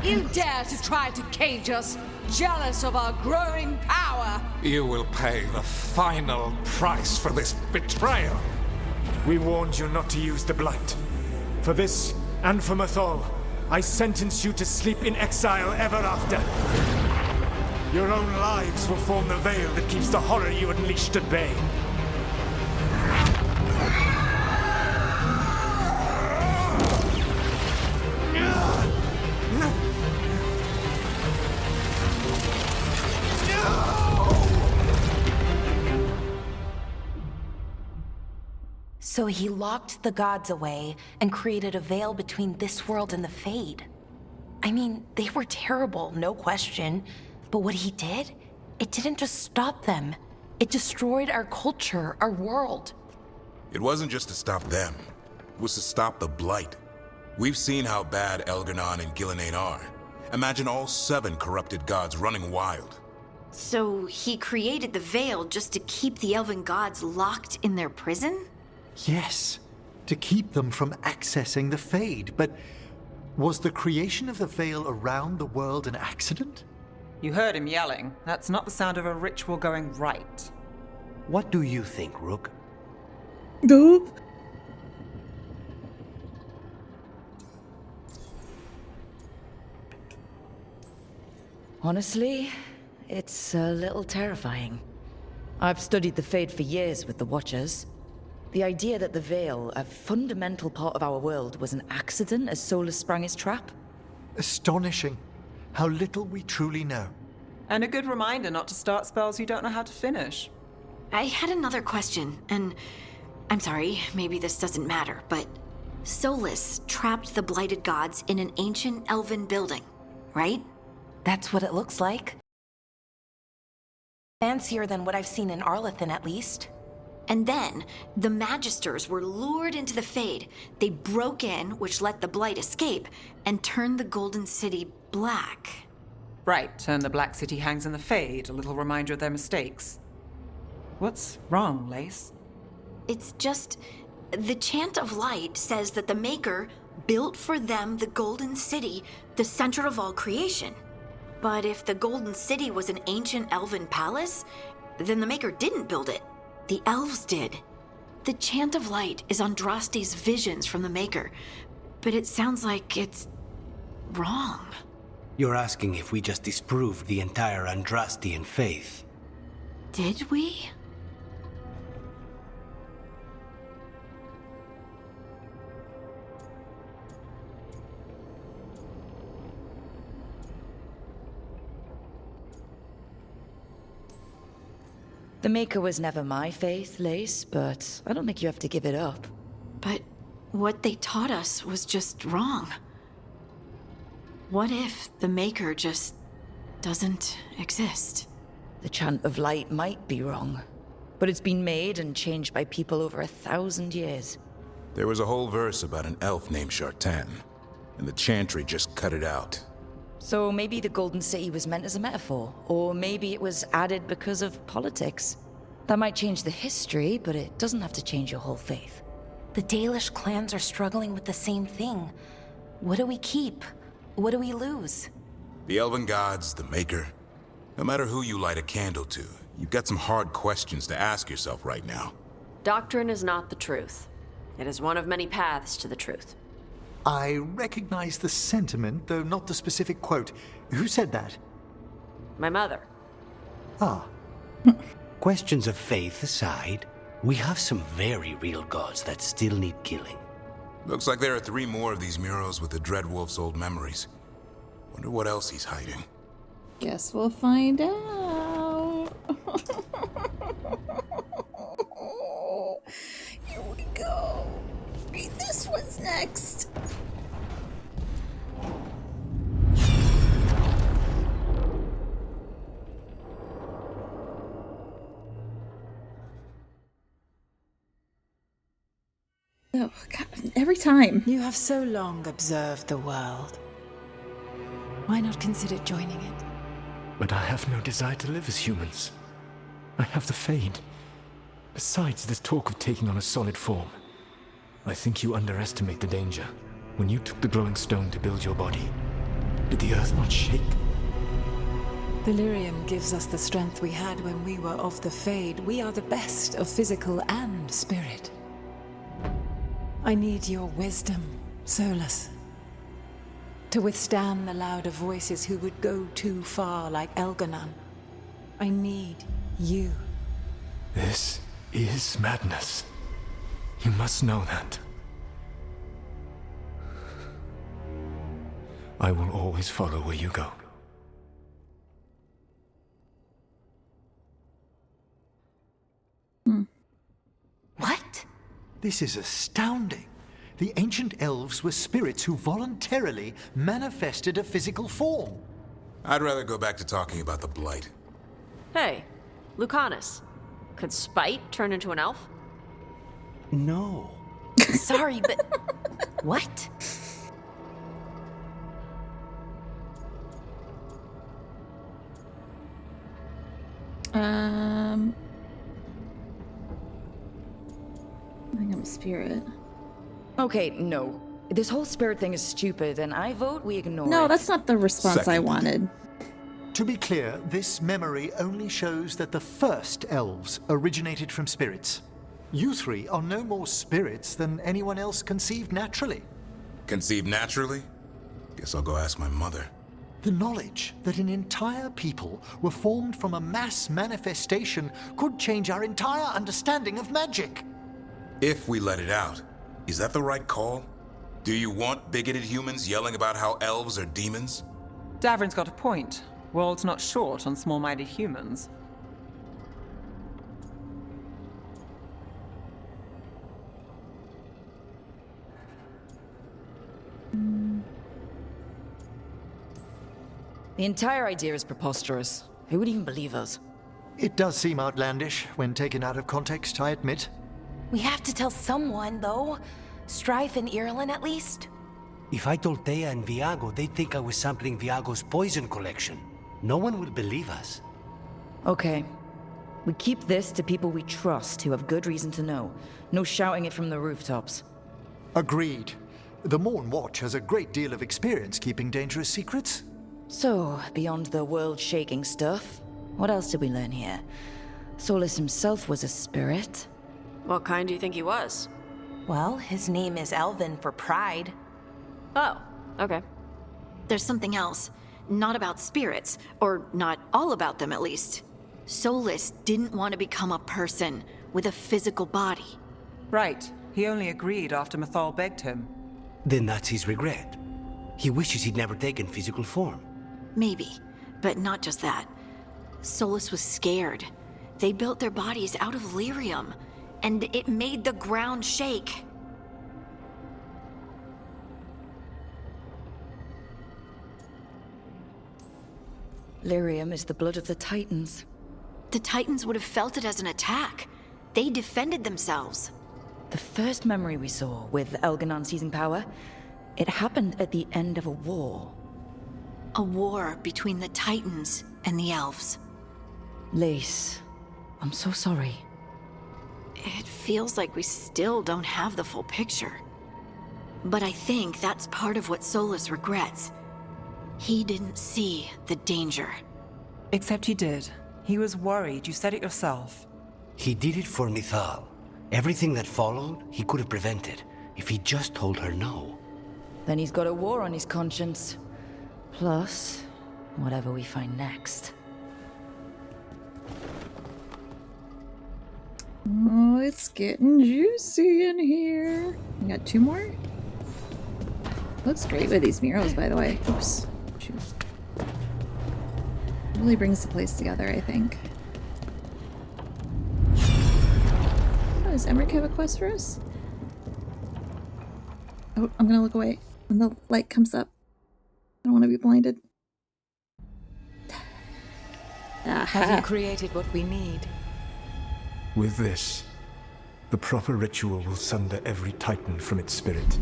You dare to try to cage us, jealous of our growing power! You will pay the final price for this betrayal. We warned you not to use the Blight. For this, and for Mythal, I sentence you to sleep in exile ever after. Your own lives will form the veil that keeps the horror you unleashed at bay. So he locked the gods away and created a veil between this world and the Fade. I mean, they were terrible, no question. But what he did, it didn't just stop them. It destroyed our culture, our world. It wasn't just to stop them. It was to stop the Blight. We've seen how bad Elganon and Gillenane are. Imagine all 7 corrupted gods running wild. So he created the veil just to keep the elven gods locked in their prison? Yes, to keep them from accessing the Fade. But was the creation of the veil around the world an accident? You heard him yelling. That's not the sound of a ritual going right. What do you think, Rook? Nope. Honestly, it's a little terrifying. I've studied the Fade for years with the Watchers. The idea that the Veil, a fundamental part of our world, was an accident as Solus sprang his trap? Astonishing. How little we truly know. And a good reminder not to start spells you don't know how to finish. I had another question, and I'm sorry, maybe this doesn't matter, but Solus trapped the blighted gods in an ancient elven building, right? That's what it looks like. Fancier than what I've seen in Arlethan, at least. And then, the Magisters were lured into the Fade. They broke in, which let the Blight escape, and turned the Golden City black. Right, and the Black City hangs in the Fade, a little reminder of their mistakes. What's wrong, Lace? It's just... the Chant of Light says that the Maker built for them the Golden City, the center of all creation. But if the Golden City was an ancient elven palace, then the Maker didn't build it. The elves did. The Chant of Light is Andraste's visions from the Maker, but it sounds like it's wrong. You're asking if we just disproved the entire Andrastian faith. Did we? The Maker was never my faith, Lace, but I don't think you have to give it up. But what they taught us was just wrong. What if the Maker just doesn't exist? The Chant of Light might be wrong, but it's been made and changed by people over 1,000 years. There was a whole verse about an elf named Shartan, and the Chantry just cut it out. So maybe the Golden City was meant as a metaphor, or maybe it was added because of politics. That might change the history, but it doesn't have to change your whole faith. The Dalish clans are struggling with the same thing. What do we keep? What do we lose? The Elven Gods, the Maker. No matter who you light a candle to, you've got some hard questions to ask yourself right now. Doctrine is not the truth. It is one of many paths to the truth. I recognize the sentiment, though not the specific quote. Who said that? My mother. Ah. Questions of faith aside, we have some very real gods that still need killing. Looks like there are 3 more of these murals with the Dreadwolf's old memories. Wonder what else he's hiding. Guess we'll find out. Here we go. This one's next. Oh, God, every time. You have so long observed the world. Why not consider joining it? But I have no desire to live as humans. I have the Fade. Besides, this talk of taking on a solid form. I think you underestimate the danger. When you took the glowing stone to build your body, did the earth not shake? Delirium gives us the strength we had when we were of the Fade. We are the best of physical and spirit. I need your wisdom, Solus. To withstand the louder voices who would go too far like Elganon. I need you. This is madness. You must know that. I will always follow where you go. What? This is astounding. The ancient elves were spirits who voluntarily manifested a physical form. I'd rather go back to talking about the Blight. Hey, Lucanus. Could Spite turn into an elf? No. Sorry, but... what? I think I'm a spirit. Okay, no. This whole spirit thing is stupid, and I vote we ignore it. No, that's not the response I wanted. To be clear, this memory only shows that the first elves originated from spirits. You 3 are no more spirits than anyone else conceived naturally. Conceived naturally? Guess I'll go ask my mother. The knowledge that an entire people were formed from a mass manifestation could change our entire understanding of magic. If we let it out, is that the right call? Do you want bigoted humans yelling about how elves are demons? Davrin's got a point. World's not short on small-minded humans. The entire idea is preposterous. Who would even believe us? It does seem outlandish when taken out of context, I admit. We have to tell someone, though. Strife and Irulan, at least. If I told Thea and Viago, they'd think I was sampling Viago's poison collection. No one will believe us. Okay. We keep this to people we trust who have good reason to know. No shouting it from the rooftops. Agreed. The Morn Watch has a great deal of experience keeping dangerous secrets. So, beyond the world-shaking stuff, what else did we learn here? Solus himself was a spirit. What kind do you think he was? Well, his name is Elven for pride. Oh, okay. There's something else. Not about spirits, or not all about them at least. Solus didn't want to become a person with a physical body. Right. He only agreed after Mythal begged him. Then that's his regret. He wishes he'd never taken physical form. Maybe, but not just that. Solus was scared. They built their bodies out of lyrium, and it made the ground shake. Lyrium is the blood of the Titans. The Titans would have felt it as an attack. They defended themselves. The first memory we saw, with Elganon seizing power, it happened at the end of a war. A war between the Titans and the Elves. Lace, I'm so sorry. It feels like we still don't have the full picture. But I think that's part of what Solus regrets. He didn't see the danger. Except he did. He was worried. You said it yourself. He did it for Mythal. Everything that followed, he could have prevented, if he just told her no. Then he's got a war on his conscience. Plus, whatever we find next. Oh, it's getting juicy in here. We got 2 more? Looks great with these murals, by the way. Oops. Shoot. Really brings the place together, I think. Oh, does Emmerich have a quest for us? Oh, I'm gonna look away when the light comes up. I don't want to be blinded. Have you created what we need? With this, the proper ritual will sunder every Titan from its spirit.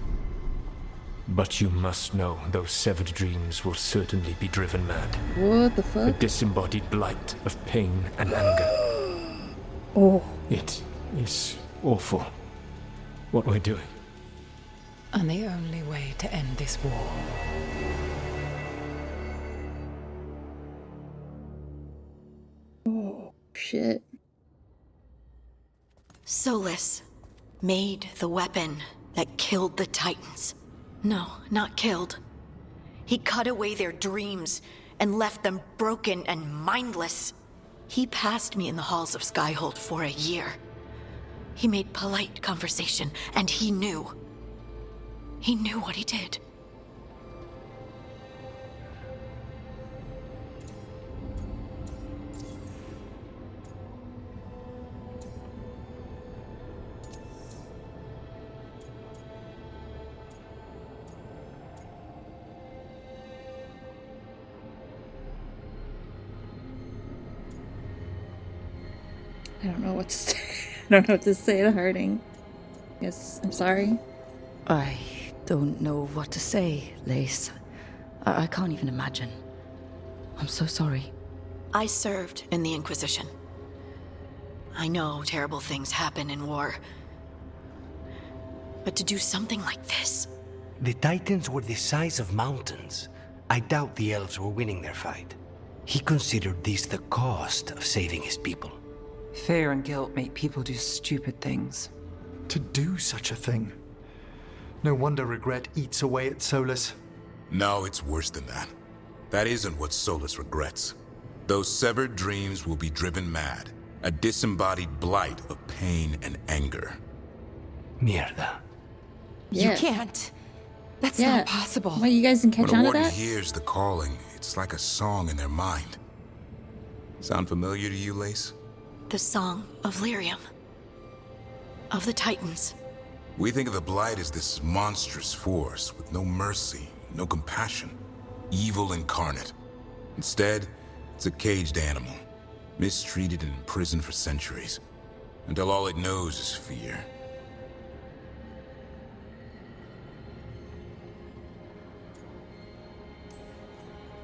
But you must know those severed dreams will certainly be driven mad. What the A fuck? disembodied blight of pain and anger. Oh. It is awful what we're doing. And the only way to end this war. Oh, shit. Solus made the weapon that killed the Titans. No, not killed. He cut away their dreams and left them broken and mindless. He passed me in the halls of Skyhold for a year. He made polite conversation, and he knew. He knew what he did. I don't know what to say. I don't know what to say to Harding. Yes, I'm sorry. I don't know what to say, Lace. I can't even imagine. I'm so sorry. I served in the Inquisition. I know terrible things happen in war. But to do something like this... The Titans were the size of mountains. I doubt the elves were winning their fight. He considered this the cost of saving his people. Fear and guilt make people do stupid things. To do such a thing. No wonder regret eats away at Solus. No, it's worse than that. That isn't what Solus regrets. Those severed dreams will be driven mad. A disembodied blight of pain and anger. Mierda. Yeah. You can't. That's Yeah. not possible. Why, you guys didn't catch When on a to warden that? hears the calling, it's like a song in their mind. Sound familiar to you, Lace? The song of Lyrium. Of the Titans. We think of the Blight as this monstrous force with no mercy, no compassion. Evil incarnate. Instead, it's a caged animal. mistreated and imprisoned for centuries, until all it knows is fear.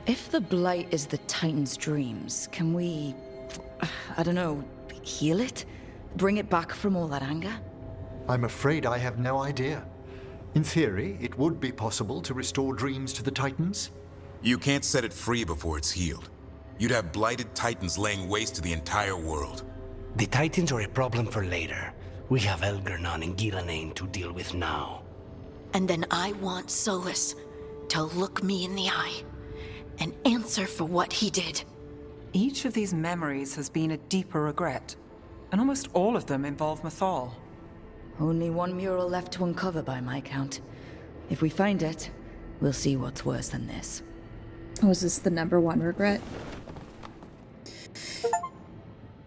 If the Blight is the Titan's dreams, can we, I don't know, heal it? Bring it back from all that anger? I'm afraid I have no idea. In theory, it would be possible to restore dreams to the Titans. You can't set it free before it's healed. You'd have blighted Titans laying waste to the entire world. The Titans are a problem for later. We have Elgernon and Ghilanane to deal with now. And then I want Solus to look me in the eye and answer for what he did. Each of these memories has been a deeper regret, and almost all of them involve Mythal. Only one mural left to uncover by my count. If we find it, we'll see what's worse than this. Oh, is this the #1 regret?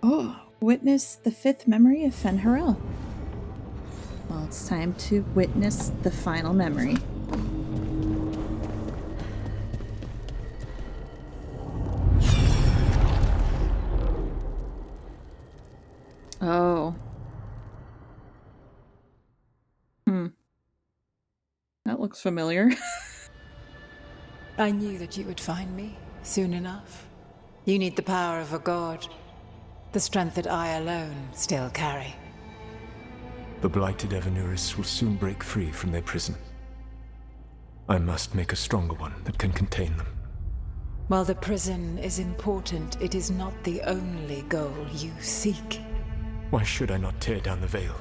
Oh, witness the 5th memory of Fen'Harel. Well, it's time to witness the final memory. Oh. That looks familiar. I knew that you would find me soon enough. You need the power of a god, the strength that I alone still carry. The blighted Evanuris will soon break free from their prison. I must make a stronger one that can contain them. While the prison is important, it is not the only goal you seek. Why should I not tear down the veil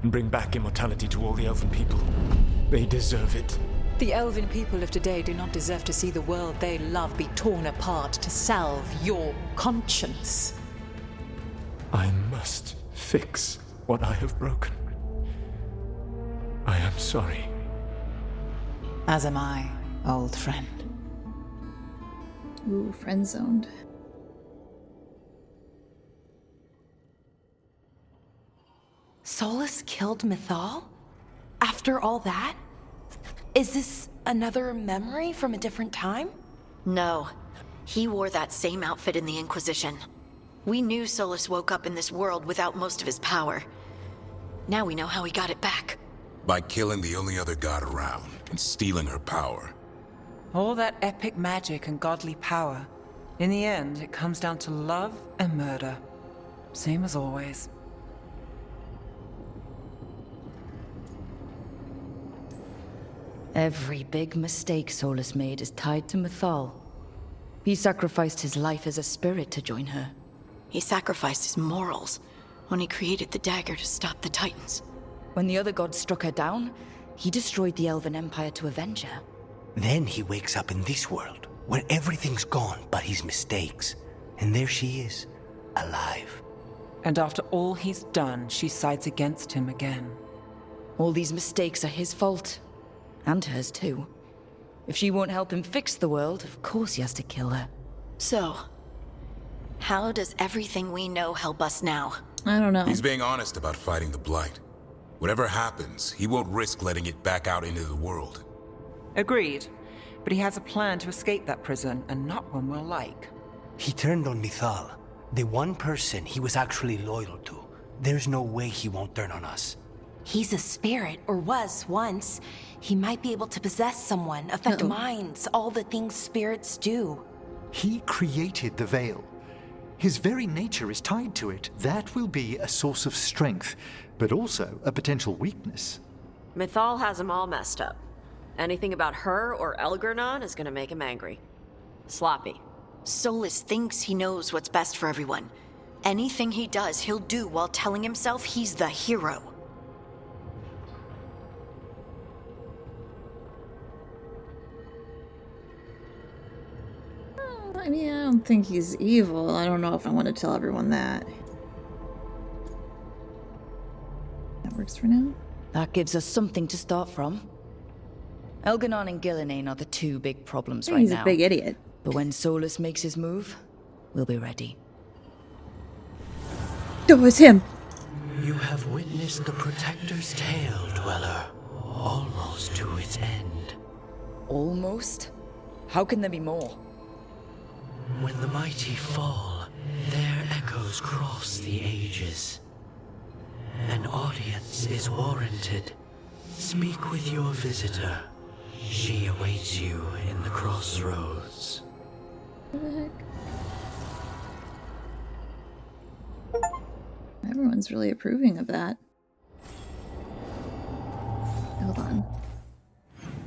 and bring back immortality to all the elven people? They deserve it. The elven people of today do not deserve to see the world they love be torn apart to salve your conscience. I must fix what I have broken. I am sorry. As am I, old friend. Ooh, friend zoned. Solus killed Mythal? After all that? Is this another memory from a different time? No. He wore that same outfit in the Inquisition. We knew Solus woke up in this world without most of his power. Now we know how he got it back. By killing the only other god around and stealing her power. All that epic magic and godly power. In the end, it comes down to love and murder. Same as always. Every big mistake Solus made is tied to Mythal. He sacrificed his life as a spirit to join her. He sacrificed his morals when he created the dagger to stop the Titans. When the other gods struck her down, he destroyed the Elven Empire to avenge her. Then he wakes up in this world, where everything's gone but his mistakes. And there she is, alive. And after all he's done, she sides against him again. All these mistakes are his fault. And hers too. If she won't help him fix the world, of course he has to kill her. So, how does everything we know help us now? I don't know. He's being honest about fighting the Blight. Whatever happens, he won't risk letting it back out into the world. Agreed. But he has a plan to escape that prison, and not one we'll like. He turned on Mythal, the one person he was actually loyal to. There's no way he won't turn on us. He's a spirit, or was once. He might be able to possess someone, affect minds, all the things spirits do. He created the veil. His very nature is tied to it. That will be a source of strength, but also a potential weakness. Mythal has him all messed up. Anything about her or Elgernon is gonna make him angry. Sloppy. Solus thinks he knows what's best for everyone. Anything he does, he'll do while telling himself he's the hero. I mean, I don't think he's evil. I don't know if I want to tell everyone that. That works for now. That gives us something to start from. Elgernon and Ghilanane are the two big problems right He's now. a big idiot. But when Solus makes his move, we'll be ready. Oh, it's him! You have witnessed the Protector's tale, Dweller. Almost to its end. Almost? How can there be more? When the mighty fall, their shadows cross the ages. An audience is warranted. Speak with your visitor. She awaits you in the crossroads. What the heck? Everyone's really approving of that. Hold on.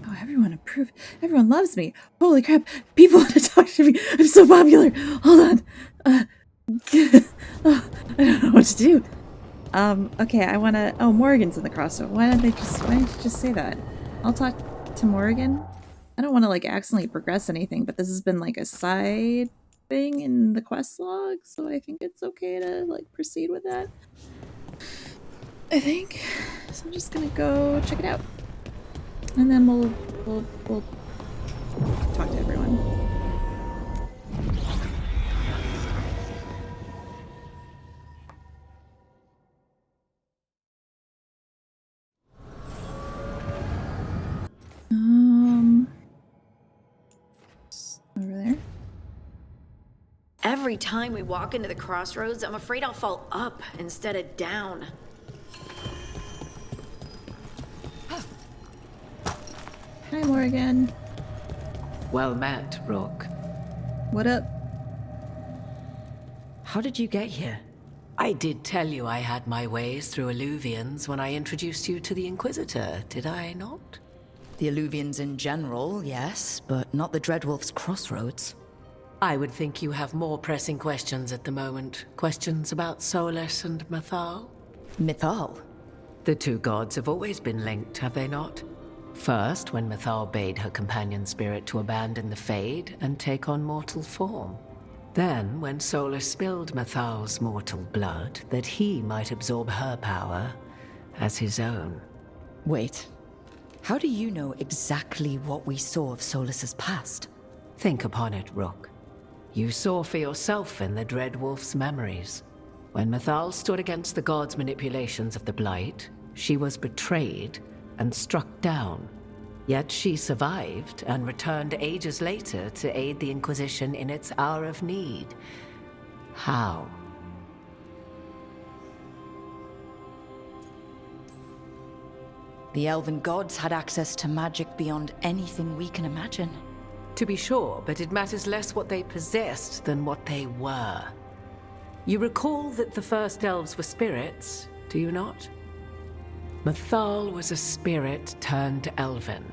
Oh, everyone loves me. Holy crap, people want to talk to me. I'm so popular. Hold on. Oh, I don't know what to do. Okay, I wanna... Oh, Morrigan's in the crossroad. Why didn't you just say that? I'll talk to Morrigan. I don't want to, like, accidentally progress anything, but this has been, like, a side thing in the quest log, so I think it's okay to, like, proceed with that. I think. So I'm just gonna go check it out. And then we'll talk to everyone. Over there. Every time we walk into the crossroads, I'm afraid I'll fall up instead of down. Hi, Morgan. Well met, Rook. What up? How did you get here? I did tell you I had my ways through Illuvians when I introduced you to the Inquisitor, did I not? The Illuvians in general, yes, but not the Dreadwolf's crossroads. I would think you have more pressing questions at the moment. Questions about Solus and Mythal? Mythal? The two gods have always been linked, have they not? First, when Mythal bade her companion spirit to abandon the Fade and take on mortal form. Then, when Solus spilled Mythal's mortal blood, that he might absorb her power as his own. Wait. How do you know exactly what we saw of Solus's past? Think upon it, Rook. You saw for yourself in the Dreadwolf's memories. When Mythal stood against the gods' manipulations of the Blight, she was betrayed and struck down. Yet she survived and returned ages later to aid the Inquisition in its hour of need. How? The elven gods had access to magic beyond anything we can imagine. To be sure, but it matters less what they possessed than what they were. You recall that the first elves were spirits, do you not? Mythal was a spirit turned elven.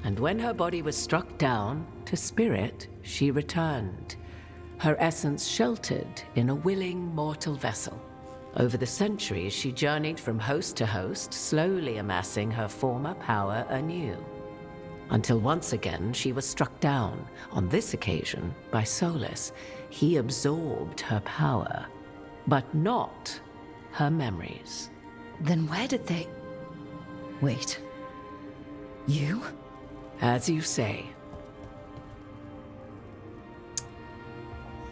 And when her body was struck down, to spirit she returned. Her essence sheltered in a willing mortal vessel. Over the centuries, she journeyed from host to host, slowly amassing her former power anew. Until once again, she was struck down, on this occasion, by Solus. He absorbed her power, but not her memories. Then where did they... Wait. You? As you say.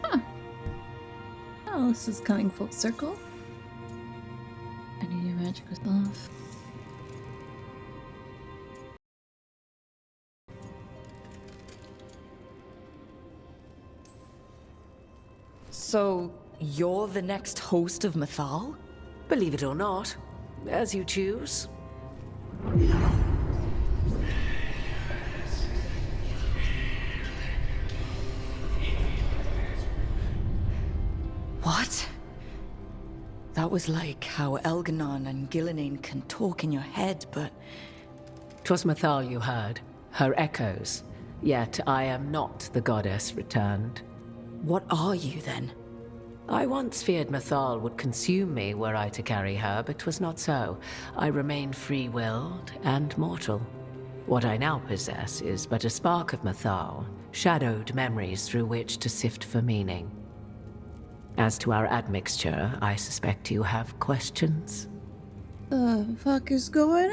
Huh. Oh, this is coming full circle. I need your magic was off. So, you're the next host of Mythal? Believe it or not, as you choose. What? That was like how Elganon and Gillinane can talk in your head, but... 'Twas Mythal you heard, her echoes. Yet I am not the goddess returned. What are you, then? I once feared Mythal would consume me were I to carry her, but 'twas not so. I remain free-willed and mortal. What I now possess is but a spark of Mythal, shadowed memories through which to sift for meaning. As to our admixture, I suspect you have questions. The fuck is going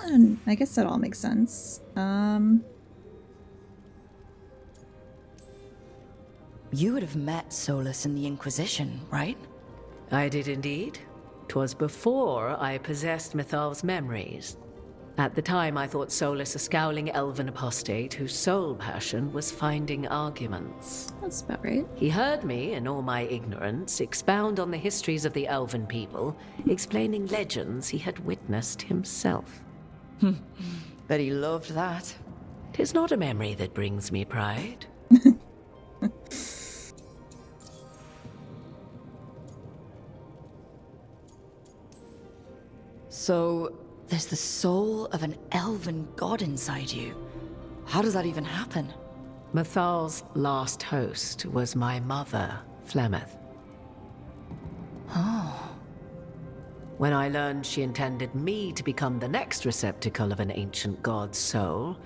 on? I guess that all makes sense. You would have met Solus in the Inquisition, right? I did indeed. 'Twas before I possessed Mythal's memories. At the time, I thought Solus a scowling elven apostate whose sole passion was finding arguments. That's about right. He heard me, in all my ignorance, expound on the histories of the elven people, explaining legends he had witnessed himself. Bet he loved that. 'Tis not a memory that brings me pride. So, there's the soul of an elven god inside you. How does that even happen? Mathal's last host was my mother, Flemeth. Oh. When I learned she intended me to become the next receptacle of an ancient god's soul,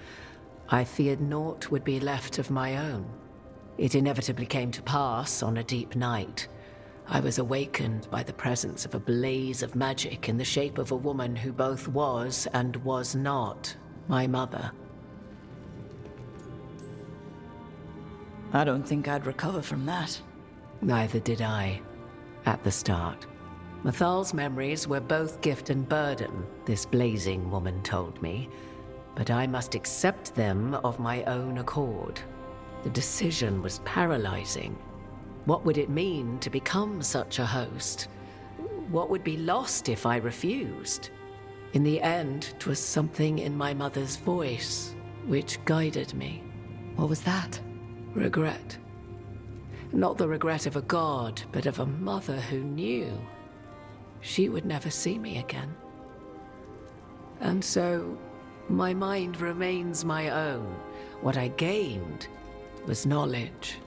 I feared naught would be left of my own. It inevitably came to pass on a deep night. I was awakened by the presence of a blaze of magic in the shape of a woman who both was and was not my mother. I don't think I'd recover from that. Neither did I, at the start. Mathal's memories were both gift and burden, this blazing woman told me, but I must accept them of my own accord. The decision was paralyzing. What would it mean to become such a host? What would be lost if I refused? In the end, 'twas something in my mother's voice which guided me. What was that? Regret. Not the regret of a god, but of a mother who knew she would never see me again. And so, my mind remains my own. What I gained was knowledge,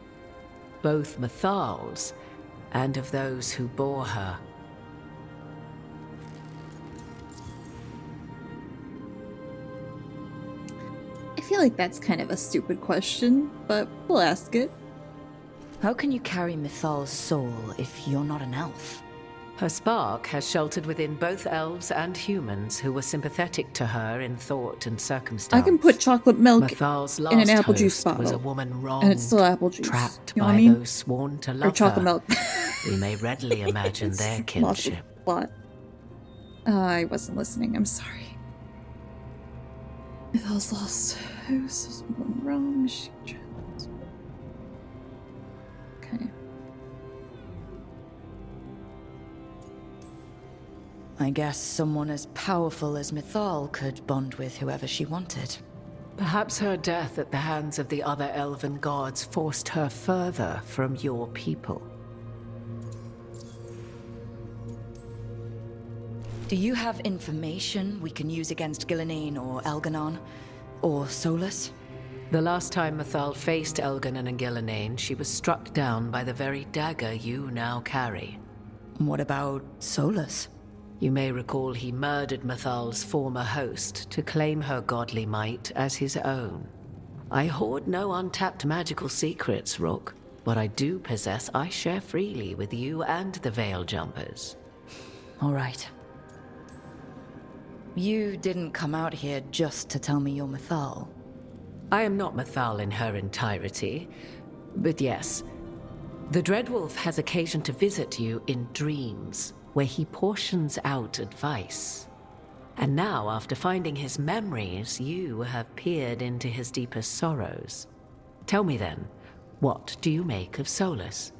both Mathal's and of those who bore her. I feel like that's kind of a stupid question, but we'll ask it. How can you carry Mathal's soul if you're not an elf? Her spark has sheltered within both elves and humans who were sympathetic to her in thought and circumstance. I can put chocolate milk Mathal's in an last apple juice host bottle, was a woman wronged, and it's still apple juice. trapped You know by what I mean? those sworn to love Or chocolate her. milk. We may readily imagine their kinship. What? I wasn't listening. I'm sorry. If I was lost, who's was wrong? She trapped. Okay. I guess someone as powerful as Mythal could bond with whoever she wanted. Perhaps her death at the hands of the other elven gods forced her further from your people. Do you have information we can use against Gillenane or Elganon? Or Solus? The last time Mythal faced Elganon and Gillenane, she was struck down by the very dagger you now carry. What about Solus? You may recall he murdered Mathal's former host to claim her godly might as his own. I hoard no untapped magical secrets, Rook. What I do possess, I share freely with you and the Veil Jumpers. All right. You didn't come out here just to tell me you're Mythal. I am not Mythal in her entirety, but yes. The Dreadwolf has occasion to visit you in dreams, where he portions out advice. And now, after finding his memories, you have peered into his deepest sorrows. Tell me then, what do you make of Solus?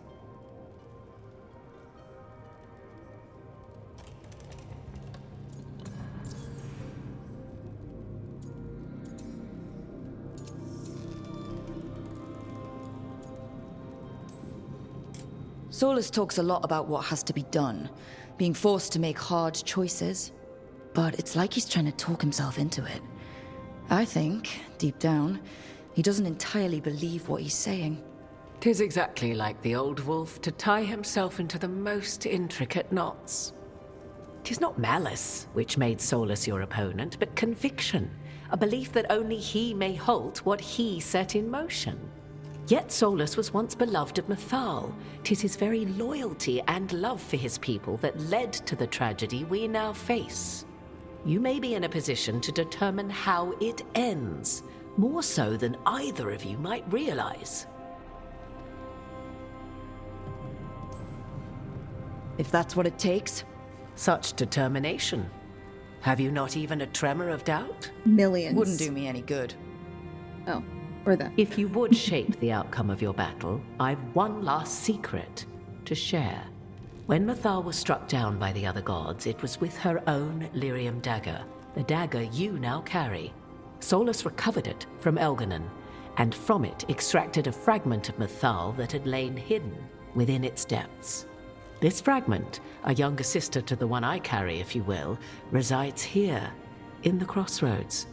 Solus talks a lot about what has to be done, being forced to make hard choices. But it's like he's trying to talk himself into it. I think, deep down, he doesn't entirely believe what he's saying. 'Tis exactly like the old wolf to tie himself into the most intricate knots. 'Tis not malice which made Solus your opponent, but conviction, a belief that only he may halt what he set in motion. Yet Solus was once beloved of Mythal. 'Tis his very loyalty and love for his people that led to the tragedy we now face. You may be in a position to determine how it ends, more so than either of you might realize. If that's what it takes. Such determination. Have you not even a tremor of doubt? Millions. Wouldn't do me any good. Oh, or that. If you would shape the outcome of your battle, I've one last secret to share. When Mythal was struck down by the other gods, it was with her own lyrium dagger, the dagger you now carry. Solus recovered it from Elganon, and from it extracted a fragment of Mythal that had lain hidden within its depths. This fragment, a younger sister to the one I carry, if you will, resides here, in the crossroads.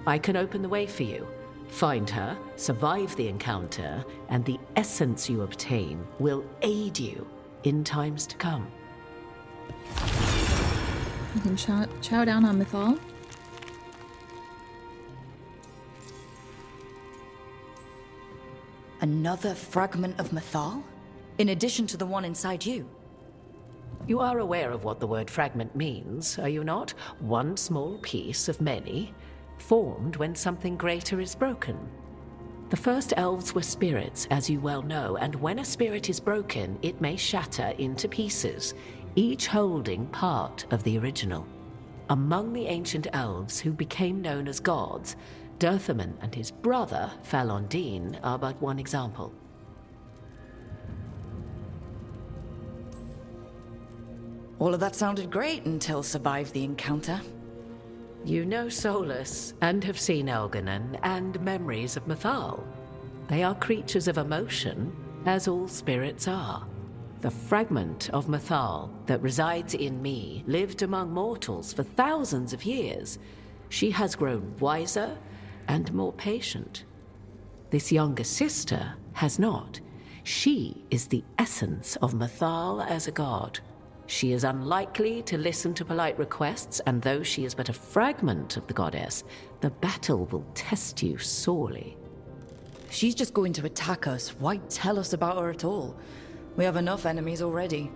I can open the way for you. Find her, survive the encounter, and the essence you obtain will aid you in times to come. You can chow down on Mythal. Another fragment of Mythal? In addition to the one inside you? You are aware of what the word fragment means, are you not? One small piece of many, formed when something greater is broken. The first elves were spirits, as you well know, and when a spirit is broken, it may shatter into pieces, each holding part of the original. Among the ancient elves who became known as gods, Dirthaman and his brother, Falondine, are but one example. All of that sounded great until survived the encounter. You know Solus, and have seen Elganon, and memories of Mythal. They are creatures of emotion, as all spirits are. The fragment of Mythal that resides in me lived among mortals for thousands of years. She has grown wiser and more patient. This younger sister has not. She is the essence of Mythal as a god. She is unlikely to listen to polite requests, and though she is but a fragment of the goddess, the battle will test you sorely. If she's just going to attack us, why tell us about her at all? We have enough enemies already.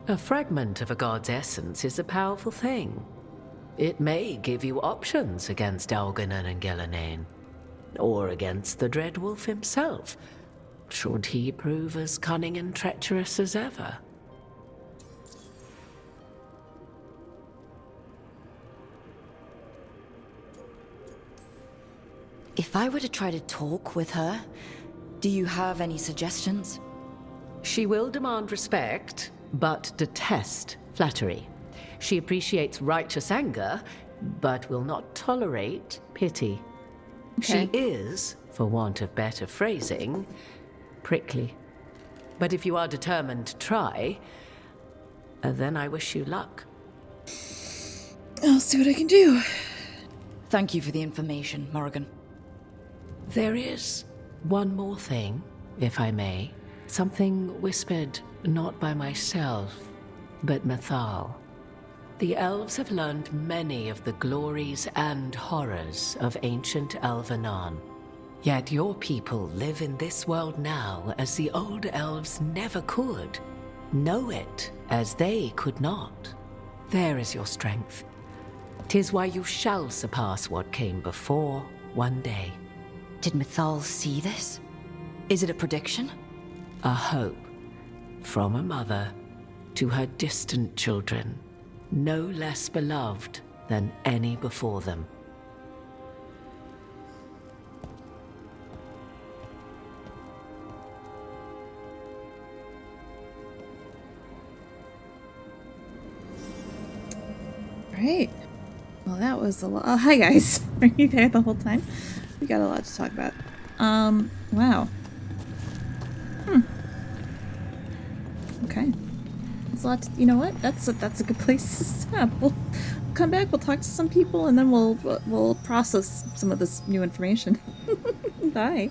A fragment of a god's essence is a powerful thing. It may give you options against Elganon and Ghilanane, or against the Dread Wolf himself, should he prove as cunning and treacherous as ever. If I were to try to talk with her, do you have any suggestions? She will demand respect, but detest flattery. She appreciates righteous anger, but will not tolerate pity. Okay. She is, for want of better phrasing, prickly. But if you are determined to try, then I wish you luck. I'll see what I can do. Thank you for the information, Morrigan. There is one more thing, if I may. Something whispered not by myself, but Mythal. The elves have learned many of the glories and horrors of ancient Elvenon. Yet your people live in this world now as the old elves never could. Know it as they could not. There is your strength. 'Tis why you shall surpass what came before one day. Did Mythal see this? Is it a prediction? A hope from a mother to her distant children, no less beloved than any before them. Right. Well, that was a lot. Oh, hi guys. Are you there the whole time? We got a lot to talk about. Wow. Okay. That's a lot to, you know what? That's a good place to stop. We'll come back, we'll talk to some people, and then we'll process some of this new information. Bye.